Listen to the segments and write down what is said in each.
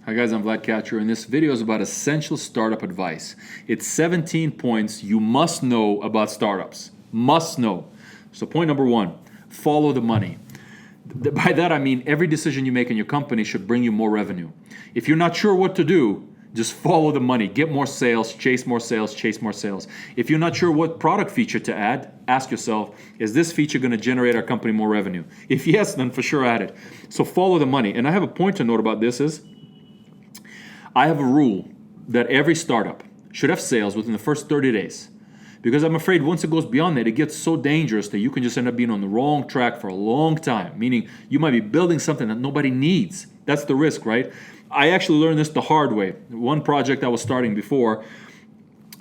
Hi guys, I'm Vlad Catcher, and this video is about essential startup advice. It's 17 points you must know about startups. Must know. So point number 1, follow the money. By that I mean every decision you make in your company should bring you more revenue. If you're not sure what to do, just follow the money. Get more sales, chase more sales, chase more sales. If you're not sure what product feature to add, ask yourself, is this feature going to generate our company more revenue? If yes, then for sure add it. So follow the money. And I have a point to note about this is, I have a rule that every startup should have sales within the first 30 days. Because I'm afraid once it goes beyond that, it gets so dangerous that you can just end up being on the wrong track for a long time. Meaning you might be building something that nobody needs. That's the risk, right? I actually learned this the hard way. One project I was starting before,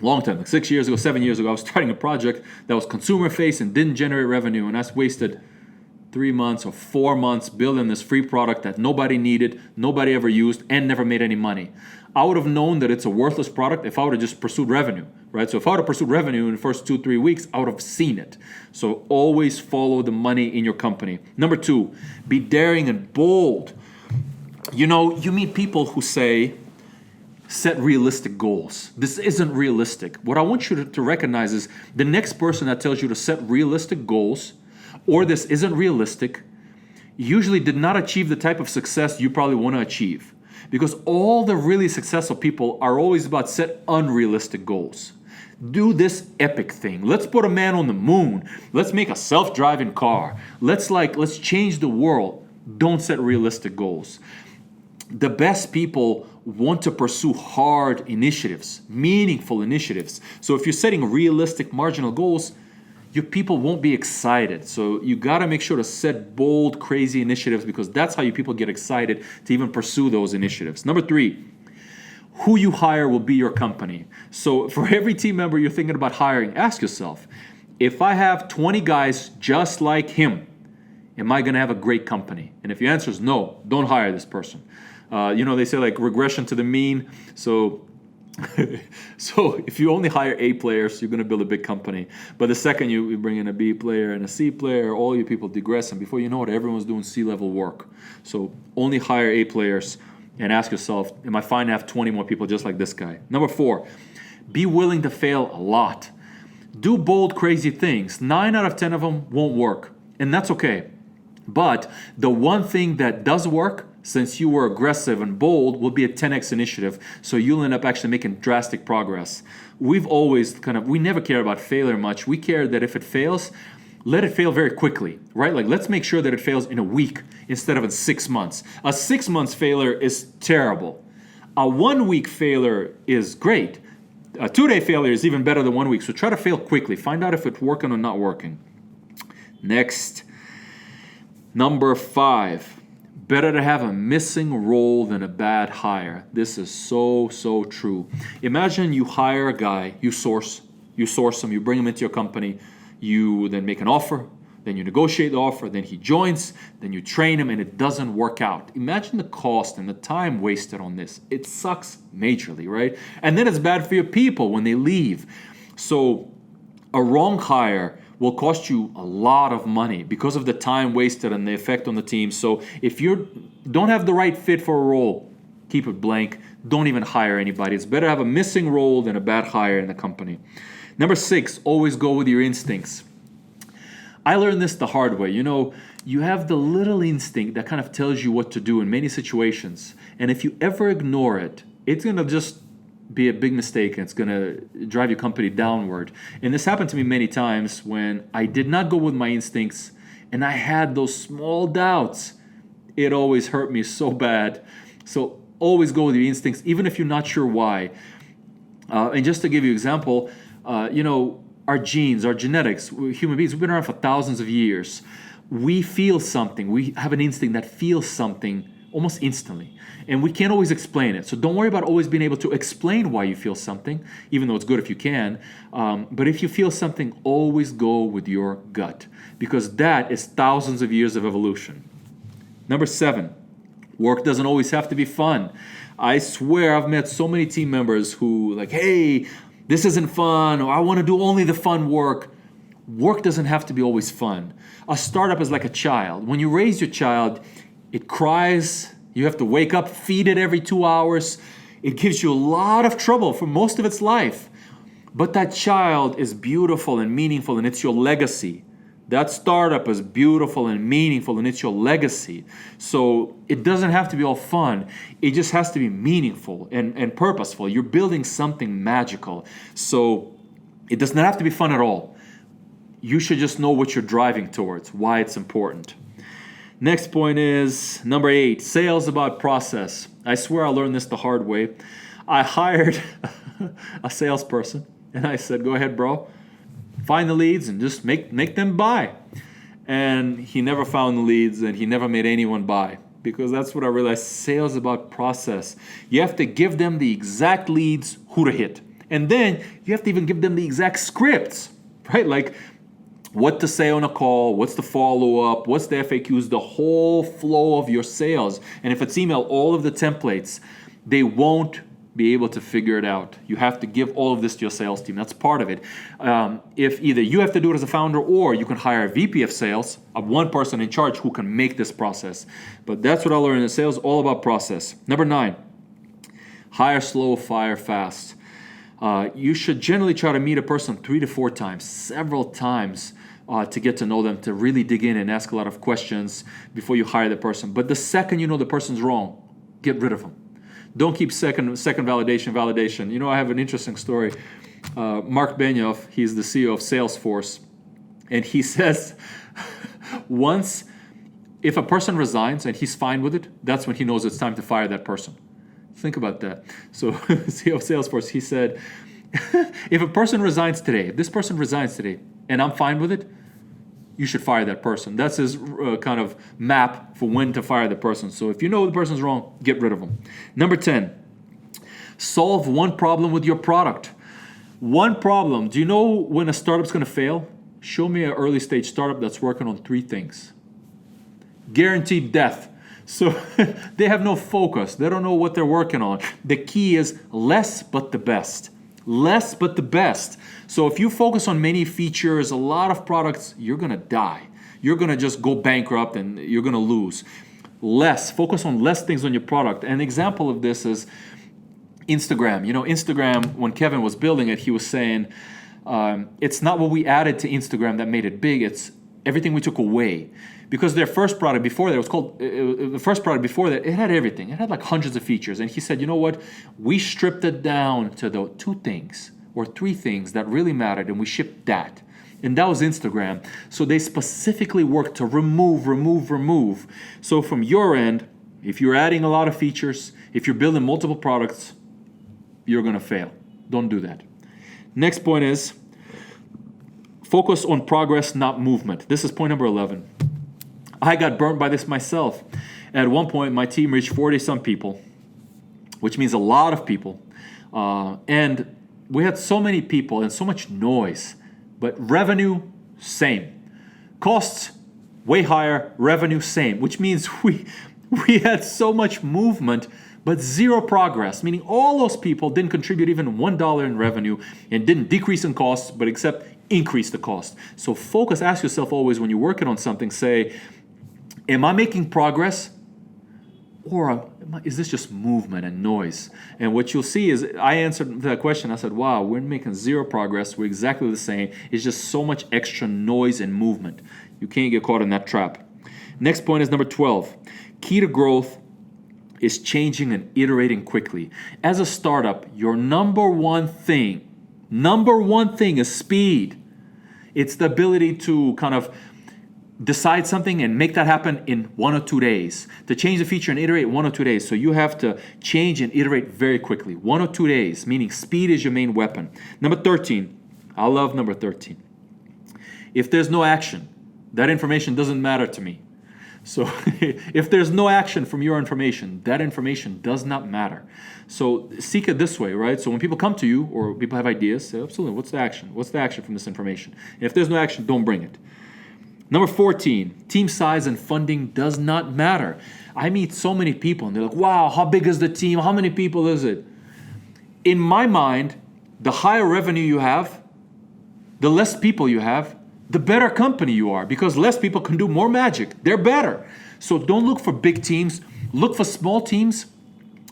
long time, like 6 years ago, 7 years ago, I was starting a project that was consumer facing, didn't generate revenue, and I wasted 3 months or 4 months building this free product that nobody needed, nobody ever used, and never made any money. I would have known that it's a worthless product if I would have just pursued revenue, right? So if I would have pursued revenue in the first 2-3 weeks, I would have seen it. So always follow the money in your company. Number 2, be daring and bold. You know, you meet people who say, set realistic goals. This isn't realistic. What I want you to recognize is the next person that tells you to set realistic goals or this isn't realistic, usually did not achieve the type of success you probably want to achieve. Because all the really successful people are always about set unrealistic goals. Do this epic thing. Let's put a man on the moon. Let's make a self-driving car. Let's change the world. Don't set realistic goals. The best people want to pursue hard initiatives, meaningful initiatives. So if you're setting realistic marginal goals, your people won't be excited. So you got to make sure to set bold, crazy initiatives because that's how you people get excited to even pursue those initiatives. Number 3, who you hire will be your company. So for every team member you're thinking about hiring, ask yourself, if I have 20 guys just like him, am I going to have a great company? And if your answer is no, don't hire this person. They say like regression to the mean. So if you only hire A players, you're going to build a big company. But the second you bring in a B player and a C player, all you people digress, and before you know it, everyone's doing C-level work. So only hire A players and ask yourself, am I fine to have 20 more people just like this guy? Number 4, be willing to fail a lot. Do bold, crazy things. 9 out of 10 of them won't work, and that's okay. But the one thing that does work, since you were aggressive and bold, will be a 10x initiative. So you'll end up actually making drastic progress. We've always we never care about failure much. We care that if it fails, let it fail very quickly, right? Like let's make sure that it fails in a week instead of in 6 months. A 6 months failure is terrible. A 1 week failure is great. A 2-day failure is even better than 1 week. So try to fail quickly. Find out if it's working or not working. Next, number 5. Better to have a missing role than a bad hire. This is so true. Imagine you hire a guy, you source him, you bring him into your company, you then make an offer, then you negotiate the offer, then he joins, then you train him and it doesn't work out. Imagine the cost and the time wasted on this. It sucks majorly, right? And then it's bad for your people when they leave. So a wrong hire will cost you a lot of money because of the time wasted and the effect on the team. So if you don't have the right fit for a role, keep it blank. Don't even hire anybody. It's better to have a missing role than a bad hire in the company. Number 6, always go with your instincts. I learned this the hard way. You have the little instinct that kind of tells you what to do in many situations. And if you ever ignore it, it's going to just be a big mistake and it's going to drive your company downward. And this happened to me many times when I did not go with my instincts and I had those small doubts. It always hurt me so bad. So always go with your instincts, even if you're not sure why. And just to give you an example, our genes, our genetics, we're human beings, we've been around for thousands of years. We feel something. We have an instinct that feels something almost instantly. And we can't always explain it. So don't worry about always being able to explain why you feel something, even though it's good if you can. But if you feel something, always go with your gut, because that is thousands of years of evolution. Number 7, work doesn't always have to be fun. I swear I've met so many team members who hey, this isn't fun, or I want to do only the fun work. Work doesn't have to be always fun. A startup is like a child. When you raise your child, it cries, You have to wake up, feed it every 2 hours. It gives you a lot of trouble for most of its life. But that child is beautiful and meaningful, and it's your legacy. That startup is beautiful and meaningful, and it's your legacy. So it doesn't have to be all fun. It just has to be meaningful and purposeful. You're building something magical. So it does not have to be fun at all. You should just know what you're driving towards, why it's important. Next point is number 8, sales about process. I swear I learned this the hard way. I hired a salesperson, and I said, go ahead, bro. Find the leads and just make them buy. And he never found the leads, and he never made anyone buy, because that's what I realized. Sales about process. You have to give them the exact leads, who to hit. And then you have to even give them the exact scripts, right? Like what to say on a call, what's the follow-up, what's the FAQs, the whole flow of your sales. And if it's email, all of the templates, they won't be able to figure it out. You have to give all of this to your sales team. That's part of it. If either you have to do it as a founder, or you can hire a VP of sales, one person in charge who can make this process. But that's what I learned in sales, all about process. Number 9, hire slow, fire fast. You should generally try to meet a person 3 to 4 times, several times, to get to know them, to really dig in and ask a lot of questions before you hire the person. But the second you know the person's wrong, get rid of them. Don't keep second validation. You know, I have an interesting story. Mark Benioff, he's the CEO of Salesforce, and he says once, if a person resigns and he's fine with it, that's when he knows it's time to fire that person. Think about that. So CEO of Salesforce, he said, if a person resigns today, if this person resigns today, and I'm fine with it, you should fire that person. That's his kind of map for when to fire the person. So if you know the person's wrong, get rid of them. Number 10, solve one problem with your product. One problem. Do you know when a startup's going to fail? Show me an early stage startup that's working on 3 things. Guaranteed death. So they have no focus. They don't know what they're working on. The key is less but the best. Less but the best. So if you focus on many features, a lot of products, you're going to die. You're going to just go bankrupt and you're going to lose. Less. Focus on less things on your product. An example of this is Instagram. You know, Instagram, when Kevin was building it, he was saying, it's not what we added to Instagram that made it big. It's everything we took away. Because their first product before that, the first product before that, it had everything. It had like hundreds of features. And he said, you know what? We stripped it down to the 2 things or 3 things that really mattered, and we shipped that. And that was Instagram. So they specifically worked to remove. So from your end, if you're adding a lot of features, if you're building multiple products, you're going to fail. Don't do that. Next point is focus on progress, not movement. This is point number 11. I got burnt by this myself. At one point, my team reached 40-some people, which means a lot of people. And we had so many people and so much noise. But revenue, same. Costs, way higher. Revenue, same. Which means we had so much movement, but zero progress. Meaning all those people didn't contribute even $1 in revenue and didn't decrease in costs, but except increase the cost. So focus, ask yourself always when you're working on something, say, am I making progress, or is this just movement and noise? And what you'll see is I answered that question. I said, wow, we're making zero progress. We're exactly the same. It's just so much extra noise and movement. You can't get caught in that trap. Next point is number 12. Key to growth is changing and iterating quickly. As a startup, your number one thing is speed. It's the ability to kind of decide something and make that happen in 1 or 2 days. To change the feature and iterate 1 or 2 days. So you have to change and iterate very quickly. 1 or 2 days, meaning speed is your main weapon. Number 13. I love number 13. If there's no action, that information doesn't matter to me. So if there's no action from your information, that information does not matter. So seek it this way, right? So when people come to you or people have ideas, say, absolutely, what's the action? What's the action from this information? And if there's no action, don't bring it. Number 14, team size and funding does not matter. I meet so many people and they're like, wow, how big is the team? How many people is it? In my mind, the higher revenue you have, the less people you have, the better company you are, because less people can do more magic. They're better. So don't look for big teams. Look for small teams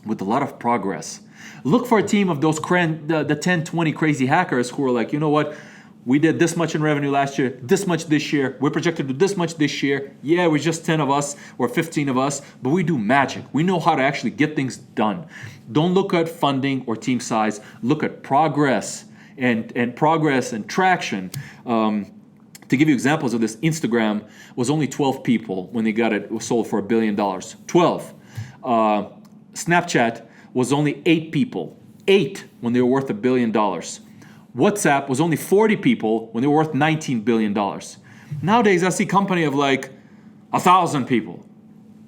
with a lot of progress. Look for a team of those the 10, 20 crazy hackers who are like, you know what? We did this much in revenue last year, this much this year. We're projected to do this much this year. Yeah, we're just 10 of us or 15 of us, but we do magic. We know how to actually get things done. Don't look at funding or team size. Look at progress and progress and traction. To give you examples of this, Instagram was only 12 people when they got it was sold for $1 billion. 12. Snapchat was only 8 people. 8 when they were worth $1 billion. WhatsApp was only 40 people when they were worth $19 billion. Nowadays, I see a company of like 1,000 people,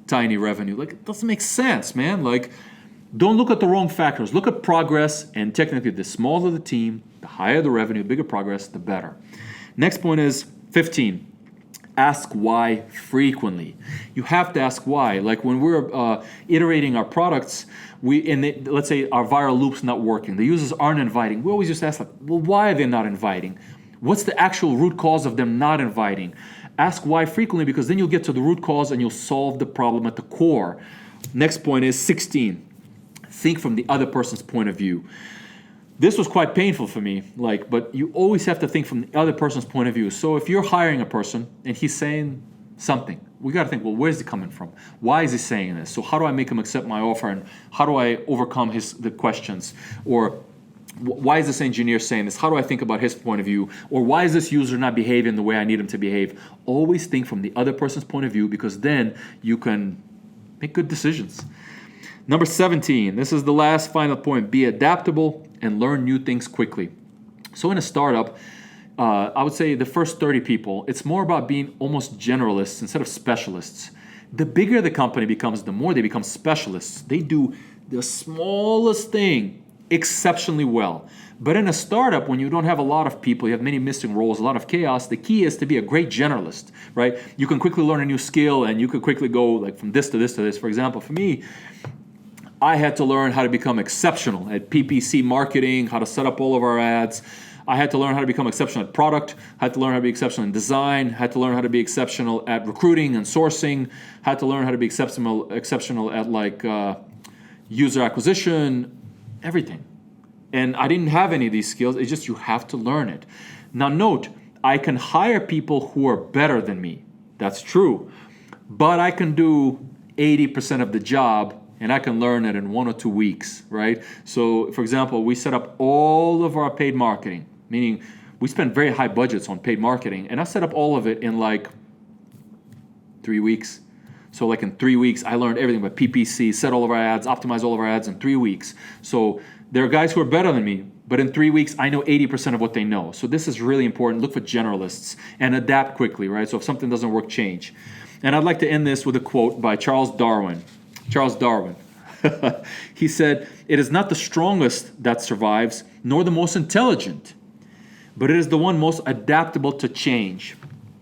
tiny revenue. Like, it doesn't make sense, man. Like, don't look at the wrong factors. Look at progress, and technically, the smaller the team, the higher the revenue, bigger progress, the better. Next point is 15. Ask why frequently. You have to ask why. Like when we're iterating our products, let's say our viral loop's not working. The users aren't inviting. We always just ask, like, well, why are they not inviting? What's the actual root cause of them not inviting? Ask why frequently, because then you'll get to the root cause and you'll solve the problem at the core. Next point is 16. Think from the other person's point of view. This was quite painful for me, but you always have to think from the other person's point of view. So if you're hiring a person and he's saying something, we got to think, well, where's he coming from? Why is he saying this? So how do I make him accept my offer, and how do I overcome the questions? Or why is this engineer saying this? How do I think about his point of view? Or why is this user not behaving the way I need him to behave? Always think from the other person's point of view, because then you can make good decisions. Number 17, this is the last final point. Be adaptable and learn new things quickly. So in a startup, I would say the first 30 people, it's more about being almost generalists instead of specialists. The bigger the company becomes, the more they become specialists. They do the smallest thing exceptionally well. But in a startup, when you don't have a lot of people, you have many missing roles, a lot of chaos, the key is to be a great generalist, right? You can quickly learn a new skill, and you can quickly go like from this to this to this. For example, for me, I had to learn how to become exceptional at PPC marketing, how to set up all of our ads. I had to learn how to become exceptional at product, had to learn how to be exceptional in design, had to learn how to be exceptional at recruiting and sourcing, had to learn how to be exceptional at user acquisition, everything. And I didn't have any of these skills. It's just you have to learn it. Now note, I can hire people who are better than me. That's true. But I can do 80% of the job, and I can learn it in 1 or 2 weeks, right? So, for example, we set up all of our paid marketing, meaning we spend very high budgets on paid marketing, and I set up all of it in 3 weeks. So in 3 weeks, I learned everything about PPC, set all of our ads, optimize all of our ads in 3 weeks. So there are guys who are better than me, but in 3 weeks, I know 80% of what they know. So this is really important. Look for generalists and adapt quickly, right? So if something doesn't work, change. And I'd like to end this with a quote by Charles Darwin. Charles Darwin. He said, "It is not the strongest that survives, nor the most intelligent, but it is the one most adaptable to change."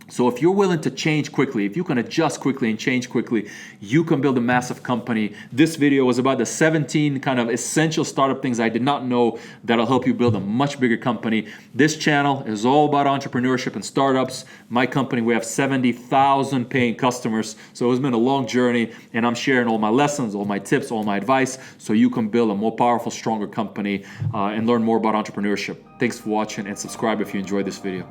So if you're willing to change quickly, if you can adjust quickly and change quickly, you can build a massive company. This video was about the 17 kind of essential startup things I did not know that'll help you build a much bigger company. This channel is all about entrepreneurship and startups. My company, we have 70,000 paying customers. So it's been a long journey, and I'm sharing all my lessons, all my tips, all my advice, so you can build a more powerful, stronger company and learn more about entrepreneurship. Thanks for watching, and subscribe if you enjoyed this video.